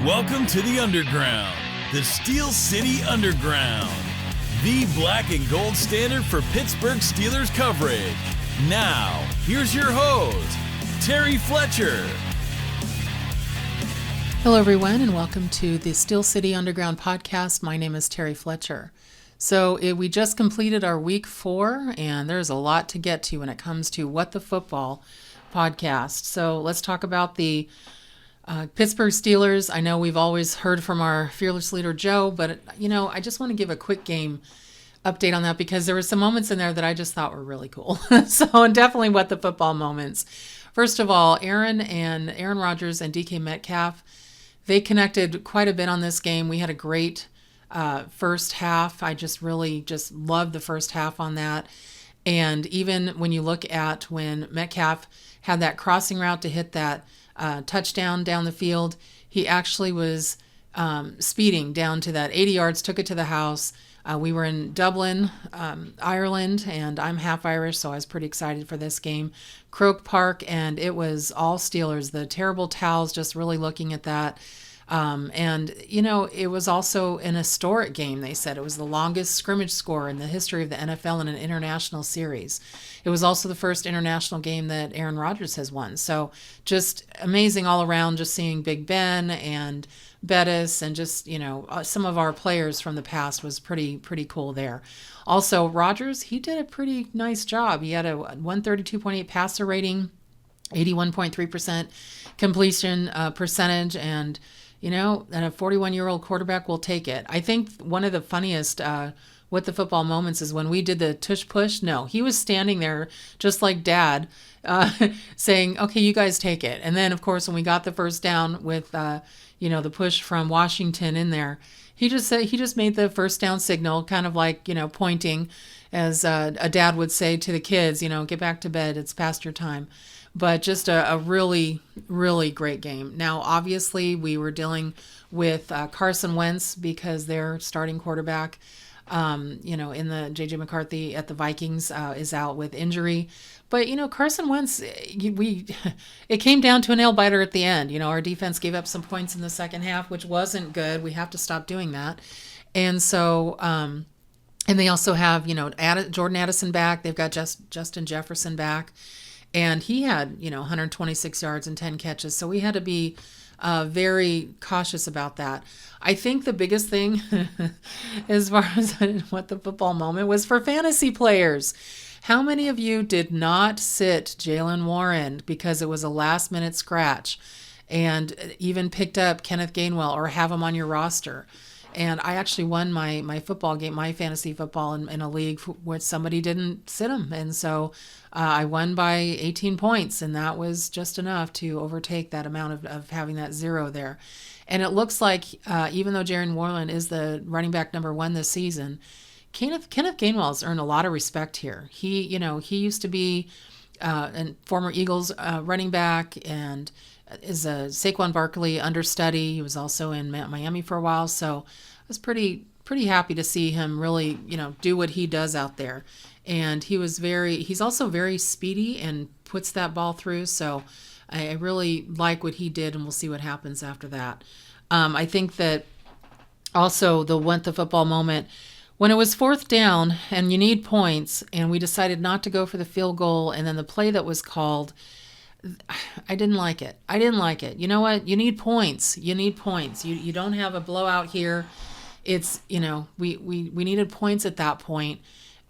Welcome to the Underground, the Steel City Underground, the black and gold standard for Pittsburgh Steelers coverage. Now, here's your host, Terry Fletcher. Hello, everyone, and welcome to the Steel City Underground podcast. My name is Terry Fletcher. So we just completed our week 4, and there's a lot to get to when it comes to What the Football podcast. So let's talk about the Pittsburgh Steelers. I know we've always heard from our fearless leader, Joe, but, I just want to give a quick game update on that because there were some moments in there that I just thought were really cool. So definitely What the Football moments. First of all, Aaron Rodgers and DK Metcalf, they connected quite a bit on this game. We had a great first half. I just loved the first half on that. And even when you look at when Metcalf had that crossing route to hit that touchdown down the field, he actually was speeding down to that 80 yards, took it to the house. We were in Dublin, Ireland, and I'm half Irish, so I was pretty excited for this game. Croke Park, and it was all Steelers. The terrible towels, just really looking at that. It was also an historic game, they said. It was the longest scrimmage score in the history of the NFL in an international series. It was also the first international game that Aaron Rodgers has won. So just amazing all around, just seeing Big Ben and Bettis and just, some of our players from the past was pretty cool there. Also, Rodgers, he did a pretty nice job. He had a 132.8 passer rating, 81.3% completion percentage, and and a 41-year-old quarterback will take it. I think one of the funniest What the Football moments is when we did the tush push. No, he was standing there just like Dad, saying, "Okay, you guys take it." And then, of course, when we got the first down with the push from Washington in there, he just made the first down signal, kind of like pointing, as a dad would say to the kids, "Get back to bed. It's past your time." But just a really, really great game. Now, obviously, we were dealing with Carson Wentz because their starting quarterback, in the J.J. McCarthy at the Vikings, is out with injury. But, Carson Wentz, it came down to a nail biter at the end. Our defense gave up some points in the second half, which wasn't good. We have to stop doing that. And so, and they also have, Jordan Addison back. They've got Justin Jefferson back. And he had, 126 yards and 10 catches. So we had to be very cautious about that. I think the biggest thing as far as What the Football moment was for fantasy players. How many of you did not sit Jaylen Warren because it was a last-minute scratch and even picked up Kenneth Gainwell or have him on your roster? And I actually won my football game, my fantasy football in a league where somebody didn't sit him. And so I won by 18 points, and that was just enough to overtake that amount of having that 0 there. And it looks like even though Jaylen Warren is the running back number 1 this season, Kenneth Gainwell has earned a lot of respect here. He used to be a former Eagles running back and is a Saquon Barkley understudy. He was also in Miami for a while, so I was pretty happy to see him really, do what he does out there. And he's also very speedy and puts that ball through, so I really like what he did, and we'll see what happens after that. I think that also the What the Football moment, when it was 4th down and you need points, and we decided not to go for the field goal, and then the play that was called, I didn't like it. You know what? You need points. You don't have a blowout here. It's, we needed points at that point.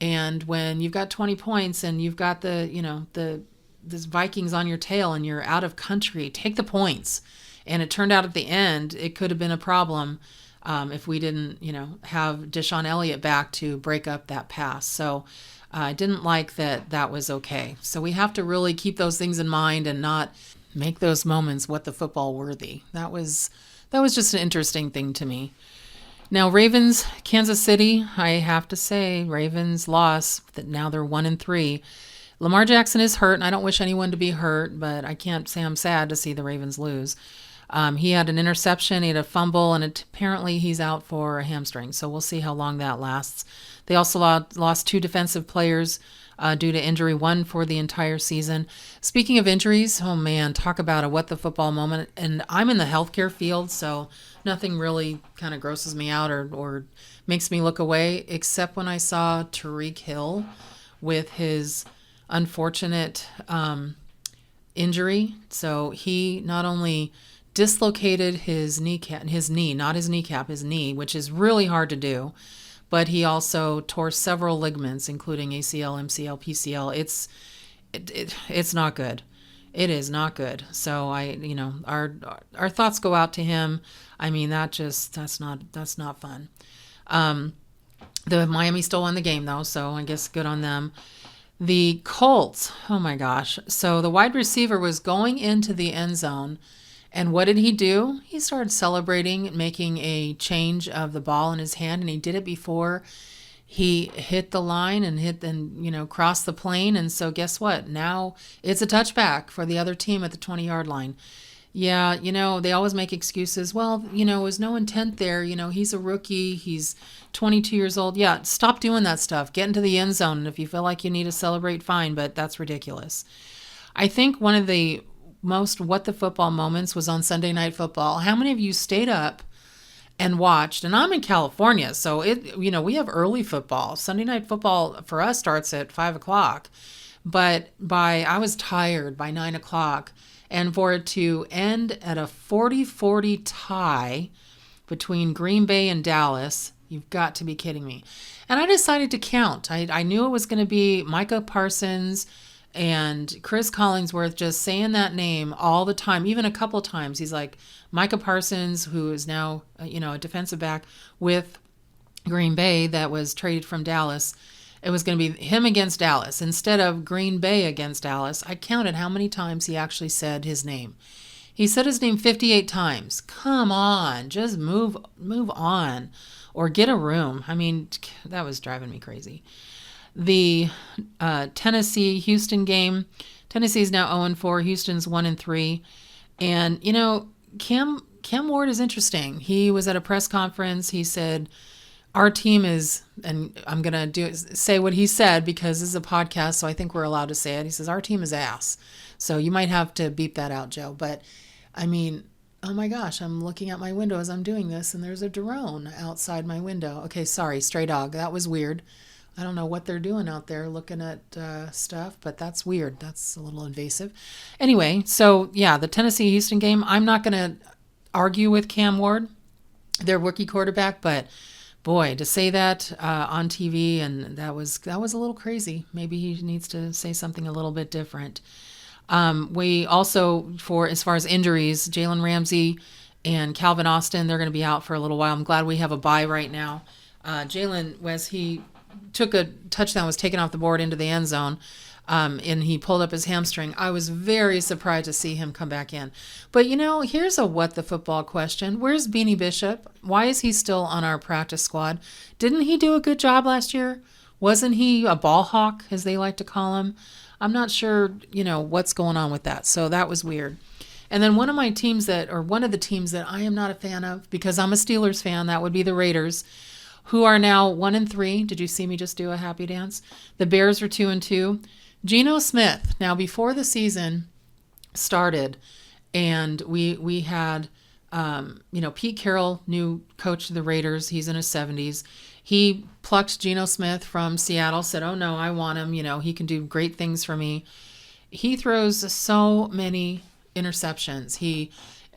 And when you've got 20 points and you've got this Vikings on your tail and you're out of country, take the points. And it turned out at the end, it could have been a problem if we didn't, have Deshaun Elliott back to break up that pass. So I didn't like that was okay. So we have to really keep those things in mind and not make those moments What the Football worthy. That was just an interesting thing to me. Now, Ravens, Kansas City, I have to say, Ravens lost. That now they're 1-3. Lamar Jackson is hurt, and I don't wish anyone to be hurt, but I can't say I'm sad to see the Ravens lose. He had an interception, he had a fumble, and apparently he's out for a hamstring, so we'll see how long that lasts. They also lost 2 defensive players due to injury, one for the entire season. Speaking of injuries, oh man, talk about a what the football moment. And I'm in the healthcare field, so nothing really kind of grosses me out or makes me look away, except when I saw Tyreek Hill with his unfortunate injury. So he not only dislocated his knee, not his kneecap, his knee, which is really hard to do, but he also tore several ligaments, including ACL, MCL, PCL. It's not good. It is not good. So our thoughts go out to him. I mean, that's not fun. The Miami still won the game though, so I guess good on them. The Colts, oh my gosh. So the wide receiver was going into the end zone, and what did he do? He started celebrating, making a change of the ball in his hand, and he did it before he hit the line and crossed the plane. And so guess what? Now it's a touchback for the other team at the 20-yard line. Yeah, they always make excuses. Well, there was no intent there. He's a rookie. He's 22 years old. Yeah, stop doing that stuff. Get into the end zone. And if you feel like you need to celebrate, fine, but that's ridiculous. I think one of the most what the football moments was on Sunday Night Football. How many of you stayed up and watched? And I'm in California, so we have early football. Sunday Night Football for us starts at 5 o'clock. But I was tired by 9 o'clock. And for it to end at a 40-40 tie between Green Bay and Dallas, you've got to be kidding me. And I decided to count. I knew it was going to be Micah Parsons and Chris Collinsworth just saying that name all the time, even a couple of times. He's like Micah Parsons, who is now a defensive back with Green Bay that was traded from Dallas. It was going to be him against Dallas instead of Green Bay against Dallas. I counted how many times he actually said his name. He said his name 58 times. Come on, just move on or get a room. I mean, that was driving me crazy. The Tennessee-Houston game. Tennessee is now 0-4. Houston's 1-3. And, Cam Ward is interesting. He was at a press conference. He said, our team is, and I'm going to say what he said because this is a podcast, so I think we're allowed to say it. He says, our team is ass. So you might have to beep that out, Joe. But, I mean, oh my gosh, I'm looking out my window as I'm doing this, and there's a drone outside my window. Okay, sorry, stray dog. That was weird. I don't know what they're doing out there looking at stuff, but that's weird. That's a little invasive. Anyway, so, yeah, the Tennessee-Houston game, I'm not going to argue with Cam Ward, their rookie quarterback, but boy, to say that on TV, and that was a little crazy. Maybe he needs to say something a little bit different. We also, as far as injuries, Jalen Ramsey and Calvin Austin, they're going to be out for a little while. I'm glad we have a bye right now. Jalen, he took a touchdown, was taken off the board into the end zone, and he pulled up his hamstring. I was very surprised to see him come back in. But, here's a what the football question. Where's Beanie Bishop? Why is he still on our practice squad? Didn't he do a good job last year? Wasn't he a ball hawk, as they like to call him? I'm not sure, what's going on with that. So that was weird. And then one of the teams that I am not a fan of, because I'm a Steelers fan, that would be the Raiders, who are now 1-3. Did you see me just do a happy dance? The Bears are 2-2. Geno Smith. Now, before the season started, and we had, Pete Carroll, new coach of the Raiders. He's in his 70s. He plucked Geno Smith from Seattle, said, oh, no, I want him. He can do great things for me. He throws so many interceptions.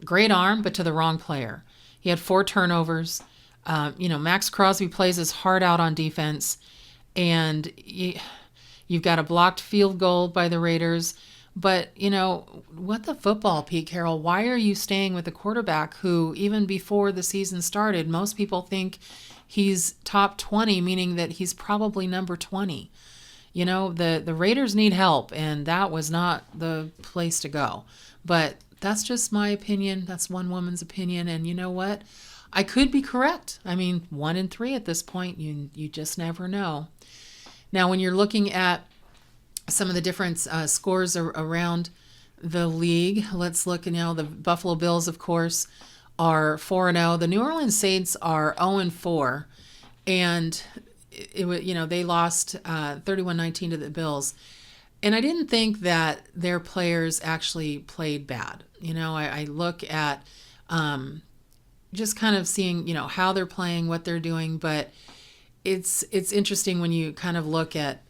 Great arm, but to the wrong player. He had 4 turnovers. Max Crosby plays his heart out on defense, and you've got a blocked field goal by the Raiders. But, what the football, Pete Carroll? Why are you staying with a quarterback who, even before the season started, most people think he's top 20, meaning that he's probably number 20. The Raiders need help, and that was not the place to go. But that's just my opinion. That's one woman's opinion. And you know what? I could be correct. 1-3 at this point. You just never know. Now, when you're looking at some of the different scores around the league, let's look. The Buffalo Bills, of course, are 4-0. The New Orleans Saints are 0-4. And it was, they lost 31-19 to the Bills. And I didn't think that their players actually played bad. I look at just kind of seeing, how they're playing, what they're doing. But it's interesting when you kind of look at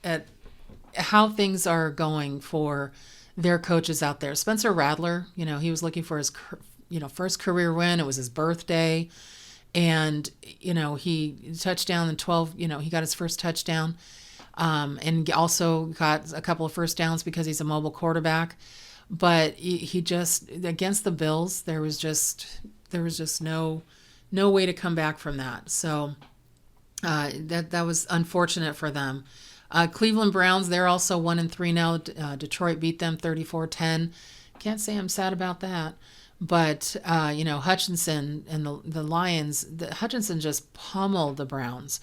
how things are going for their coaches out there. Spencer Rattler, he was looking for his, first career win. It was his birthday. And, he touchdown in 12, he got his first touchdown. And also got a couple of first downs because he's a mobile quarterback. But he just, against the Bills, there was just no way to come back from that. So that was unfortunate for them. Cleveland Browns, they're also 1-3 now. Detroit beat them 34-10. Can't say I'm sad about that. But, Hutchinson and the Lions, Hutchinson just pummeled the Browns.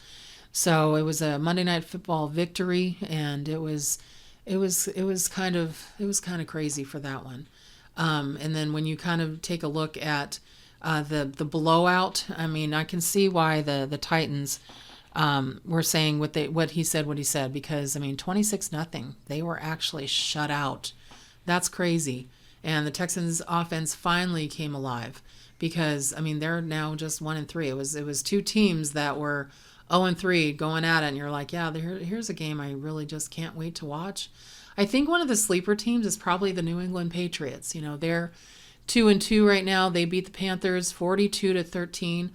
So it was a Monday Night Football victory, and it was kind of crazy for that one. And then when you kind of take a look at the blowout, I mean, I can see why the Titans were saying what he said, because I mean 26-0, they were actually shut out. That's crazy. And the Texans offense finally came alive, because I mean they're now just 1-3. It was two teams that were 0-3 going at it, and you're like, yeah, here's a game I really just can't wait to watch. I think one of the sleeper teams is probably the New England Patriots. They're 2-2 right now. They beat the Panthers 42-13.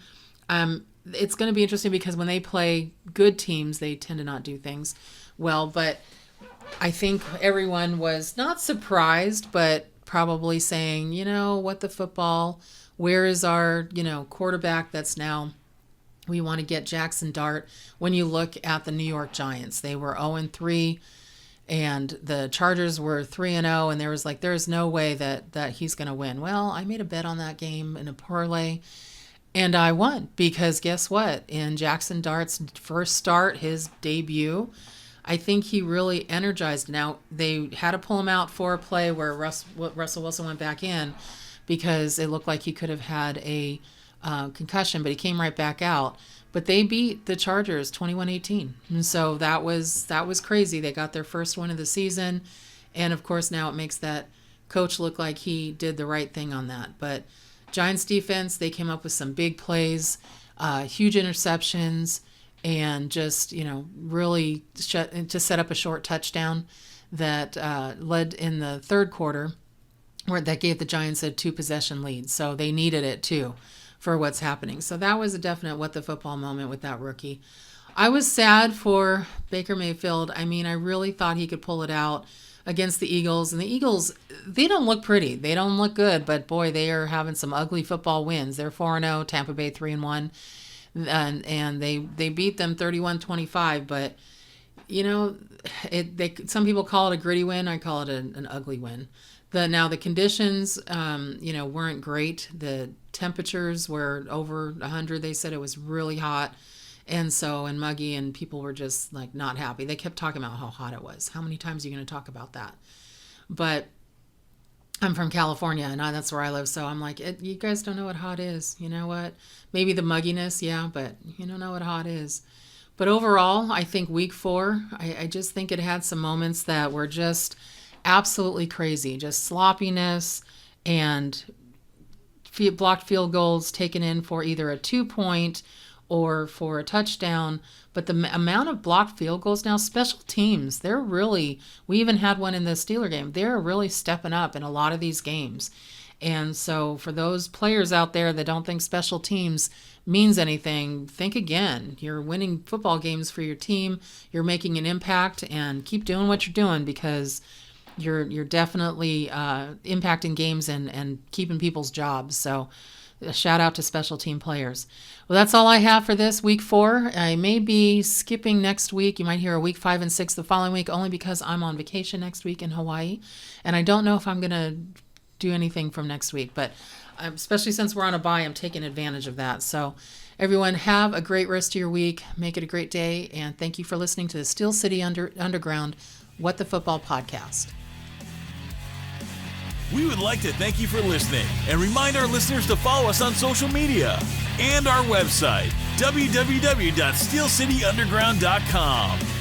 It's going to be interesting because when they play good teams, they tend to not do things well. But I think everyone was not surprised, but probably saying, what the football, where is our, quarterback that's now, we want to get Jackson Dart. When you look at the New York Giants, they were 0-3 and the Chargers were 3-0, and there's no way that he's going to win. Well, I made a bet on that game in a parlay, and I won, because guess what? In Jackson Dart's first start, his debut, I think he really energized. Now, they had to pull him out for a play where Russell Wilson went back in, because it looked like he could have had a concussion, but he came right back out. But they beat the Chargers 21-18. And so that was crazy. They got their first win of the season. And of course, now it makes that coach look like he did the right thing on that. But Giants defense, they came up with some big plays, huge interceptions, and just, really to set up a short touchdown that led in the third quarter, where that gave the Giants a 2-possession lead. So they needed it too for what's happening. So that was a definite what the football moment with that rookie. I was sad for Baker Mayfield. I mean, I really thought he could pull it out against the Eagles. And the Eagles, they don't look pretty. They don't look good, but boy, they are having some ugly football wins. They're 4-0, Tampa Bay 3-1. And they beat them 31-25, but some people call it a gritty win. I call it an ugly win. The conditions, weren't great. The temperatures were over 100. They said it was really hot, and muggy, and people were just like not happy. They kept talking about how hot it was. How many times are you going to talk about that? But I'm from California, and that's where I live, so I'm like, you guys don't know what hot is. You know what? Maybe the mugginess, yeah, but you don't know what hot is. But overall, I think week 4, I just think it had some moments that were just absolutely crazy. Just sloppiness and blocked field goals taken in for either a 2-point or for a touchdown. But the amount of blocked field goals now, special teams, we even had one in the Steeler game. They're really stepping up in a lot of these games. And so for those players out there that don't think special teams means anything, think again. You're winning football games for your team. You're making an impact, and keep doing what you're doing, because you're definitely impacting games and keeping people's jobs. So a shout out to special team players. Well, that's all I have for this week 4. I may be skipping next week. You might hear a week 5 and 6 the following week, only because I'm on vacation next week in Hawaii. And I don't know if I'm going to do anything from next week, but especially since we're on a bye, I'm taking advantage of that. So everyone, have a great rest of your week. Make it a great day. And thank you for listening to the Steel City Underground What the Football podcast. We would like to thank you for listening and remind our listeners to follow us on social media and our website, www.steelcityunderground.com.